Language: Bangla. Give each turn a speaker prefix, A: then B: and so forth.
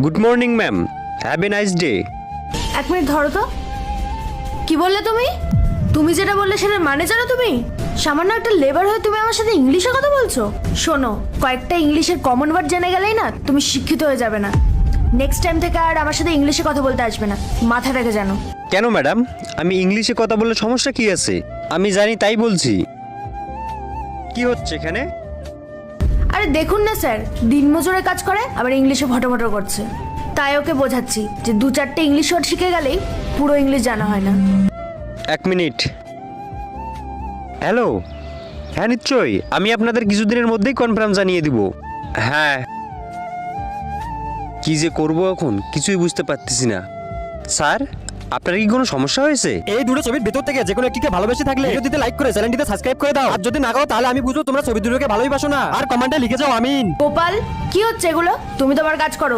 A: Good morning ma'am, have a nice day.
B: এক মিনিট ধরো তো। কি বললে তুমি? তুমি যেটা বললে সেটার মানে জানো তুমি? সামান্য একটা লেবার হয়ে তুমি আমার সাথে ইংলিশে কথা বলছো? শোনো, কয়েকটা ইংলিশের কমন ওয়ার্ড জেনে গেলেই না তুমি শিক্ষিত হয়ে যাবে না। নেক্সট টাইম থেকে আর আমার সাথে ইংলিশে কথা বলতে আসবে না, মাথা রেখে জানো।
A: কেন ম্যাডাম, আমি ইংলিশে কথা বললে সমস্যা কি আছে? আমি জানি তাই বলছি। কি হচ্ছে এখানে?
B: আরে দেখুন না স্যার, দিনমজুরে কাজ করে আবার ইংলিশে ভটভট করছে। তাই ওকে বোঝাচ্ছি যে 2-4টে ইংলিশ ওয়ার্ড শিখে গেলেই পুরো ইংলিশ জানা হয় না।
A: এক মিনিট। হ্যালো, হ্যাঁ নিশ্চয়ই, আমি আপনাদের কিছুদিনের মধ্যেই কনফার্ম জানিয়ে দিব। হ্যাঁ, কি যে করব এখন কিছুই বুঝতে পারতেছি না। স্যার, আপনার কি কোনো সমস্যা হয়েছে?
C: এই দুটো ছবির ভিতর থেকে যে কোনো একটিকে ভালোবেসে থাকলে ভিডিওটিতে লাইক করে চ্যানেলটিতে সাবস্ক্রাইব করে দাও। আর যদি না করো তাহলে আমি বুঝবো তোমরা ছবি দুটোকে ভালোই বাসো না। আর কমেন্টে লিখে যাও আমিন।
B: গোপাল, কি হচ্ছে এগুলো? তুমি তোমার কাজ করো।